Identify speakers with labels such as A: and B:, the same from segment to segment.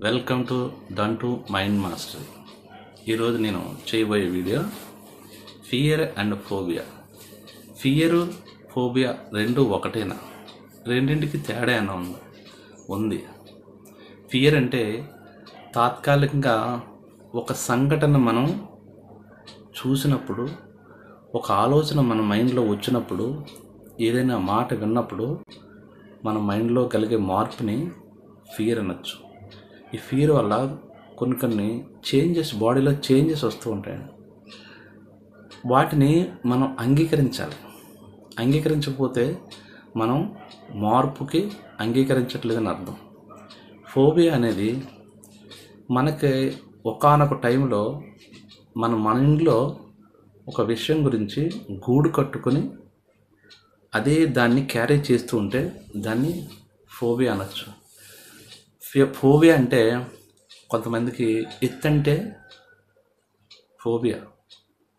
A: Welcome to done to mind master. ఈరోజు నేను చేయబోయే video fear and phobia. Fear phobia రెండు ఒకటేనా? రెండింటికి తేడా అయినా ఉంది. ఫియర్ అంటే తాత్కాలికంగా ఒక సంఘటన మనం చూసినప్పుడు, ఒక ఆలోచన మన మైండ్లో వచ్చినప్పుడు, ఏదైనా మాట విన్నప్పుడు మన మైండ్లో కలిగే మార్పుని ఫియర్ అనొచ్చు. ఈ ఫియర్ వల్ల కొన్ని చేంజెస్, బాడీలో చేంజెస్ వస్తూ ఉంటాయి. వాటిని మనం అంగీకరించాలి. అంగీకరించకపోతే మనం మార్పుకి అంగీకరించట్లేదని అర్థం. ఫోబియా అనేది మనకి ఒకానొక టైంలో మన మైండ్లో ఒక విషయం గురించి గూడు కట్టుకొని అదే దాన్ని క్యారీ చేస్తూ ఉంటే దాన్ని ఫోబియా అనొచ్చు. ఫోబియా అంటే కొంతమందికి ఎత్తంటే ఫోబియా,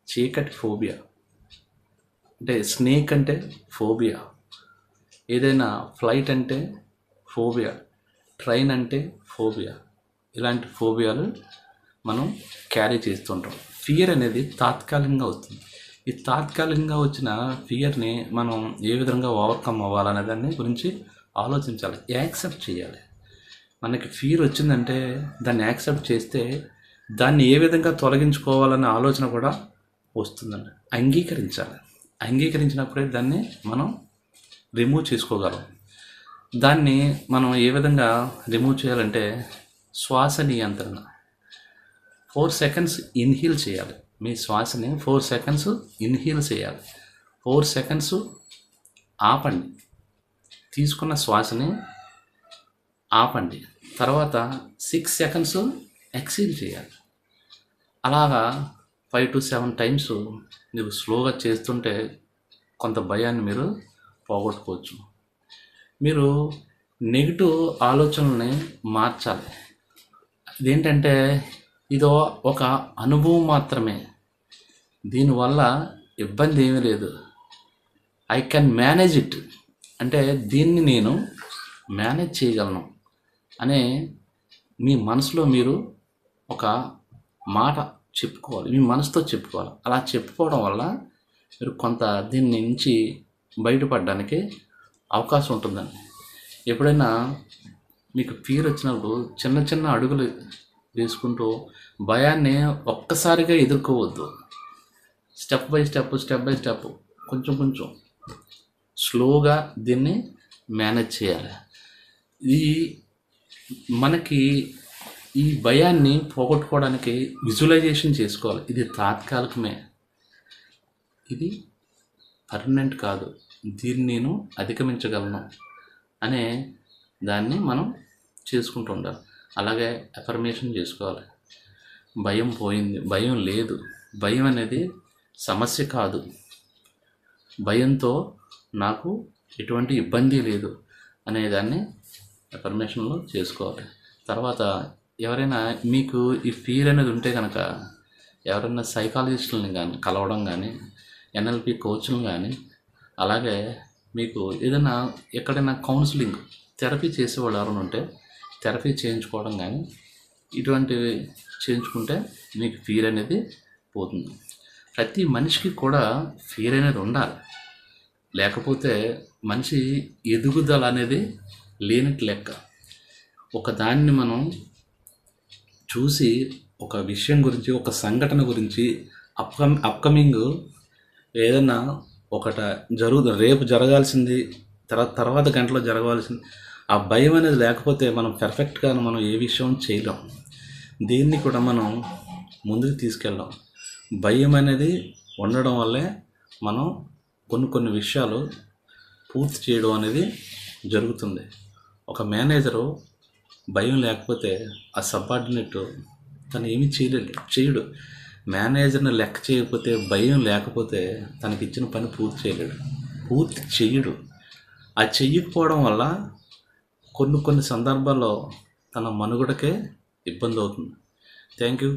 A: చీకటి ఫోబియా, అంటే స్నేక్ అంటే ఫోబియా, ఏదైనా ఫ్లైట్ అంటే ఫోబియా, ట్రైన్ అంటే ఫోబియా. ఇలాంటి ఫోబియాలు మనం క్యారీ చేస్తుంటాం. ఫియర్ అనేది తాత్కాలికంగా వస్తుంది. ఈ తాత్కాలికంగా వచ్చిన ఫియర్ని మనం ఏ విధంగా ఓవర్కమ్ అవ్వాలనే దాన్ని గురించి ఆలోచించాలి, యాక్సెప్ట్ చేయాలి. మనకి ఫియర్ వచ్చిందంటే దాన్ని యాక్సెప్ట్ చేస్తే దాన్ని ఏ విధంగా తొలగించుకోవాలనే ఆలోచన కూడా వస్తుందండి. అంగీకరించాలి. అంగీకరించినప్పుడే దాన్ని మనం రిమూవ్ చేసుకోగలం. దాన్ని మనం ఏ విధంగా రిమూవ్ చేయాలంటే శ్వాస నియంత్రణ. 4 సెకండ్స్ ఇన్హీల్ చేయాలి. మీ శ్వాసని 4 సెకండ్స్ ఇన్హీల్ చేయాలి. 4 సెకండ్స్ ఆపండి. తీసుకున్న శ్వాసని ఆపండి. తర్వాత 6 సెకండ్స్ ఎక్సీల్ చేయాలి. అలాగా 5 to 7 టైమ్స్ మీరు స్లోగా చేస్తుంటే కొంత భయాన్ని మీరు పోగొట్టుకోవచ్చు. మీరు నెగిటివ్ ఆలోచనల్ని మార్చాలి. ఇదేంటంటే ఇదో ఒక అనుభవం మాత్రమే, దీనివల్ల ఇబ్బంది ఏమీ లేదు, ఐ కెన్ మేనేజ్ ఇట్, అంటే దీన్ని నేను మేనేజ్ చేయగలను అనే మీ మనసులో మీరు ఒక మాట చెప్పుకోవాలి, మీ మనసుతో చెప్పుకోవాలి. అలా చెప్పుకోవడం వల్ల మీరు కొంత దీని నుంచి బయటపడడానికి అవకాశం ఉంటుందండి. ఎప్పుడైనా మీకు ఫియర్ వచ్చినప్పుడు చిన్న చిన్న అడుగులు వేసుకుంటూ భయాన్ని ఒక్కసారిగా ఎదుర్కోవద్దు. స్టెప్ బై స్టెప్ కొంచెం స్లోగా దీన్ని మేనేజ్ చేయాలి. మనకి ఈ భయాన్ని పోగొట్టుకోవడానికి విజువలైజేషన్ చేసుకోవాలి. ఇది తాత్కాలికమే, ఇది పర్మనెంట్ కాదు, దీన్ని నేను అధిగమించగలను అనే దాన్ని మనం చేసుకుంటూ ఉండాలి. అలాగే అఫర్మేషన్ చేసుకోవాలి. భయం పోయింది, భయం లేదు, భయం అనేది సమస్య కాదు, భయంతో నాకు ఎటువంటి ఇబ్బంది లేదు అనేదాన్ని అఫర్మేషన్లో చేసుకోవాలి. తర్వాత ఎవరైనా మీకు ఈ ఫియర్ అనేది ఉంటే కనుక ఎవరైనా సైకాలజిస్టులని కానీ కలవడం కానీ, ఎన్ఎల్పి కోచ్లను కానీ, అలాగే మీకు ఏదైనా ఎక్కడైనా కౌన్సిలింగ్ థెరపీ చేసేవాళ్ళు ఎవరైనా ఉంటే థెరపీ చేయించుకోవడం కానీ ఇటువంటివి చేయించుకుంటే మీకు ఫియర్ అనేది పోతుంది. ప్రతి మనిషికి కూడా ఫియర్ అనేది ఉండాలి, లేకపోతే మనిషి ఎదుగుదల అనేది లేనట్టు లెక్క. ఒక దాన్ని మనం చూసి ఒక విషయం గురించి, ఒక సంఘటన గురించి, అప్కమింగ్ ఏదైనా రేపు జరగాల్సింది, తర్వాత గంటలో జరగాల్సింది, ఆ భయం అనేది లేకపోతే మనం పర్ఫెక్ట్గా మనం ఏ విషయం చేయలేం. దీన్ని కూడా మనం ముందుకు తీసుకెళ్ళాం. భయం అనేది ఉండడం వల్లే మనం కొన్ని విషయాలు పూర్తి చేయడం అనేది జరుగుతుంది. ఒక మేనేజరు భయం లేకపోతే ఆ సబార్డినేట్ తను ఏమీ చేయడు. మేనేజర్ని లెక్క చేయకపోతే, భయం లేకపోతే తనకి ఇచ్చిన పని పూర్తి చేయడు. ఆ చెయ్యకపోవడం వల్ల కొన్ని సందర్భాల్లో తన మనుగడకే ఇబ్బంది అవుతుంది. Thank you.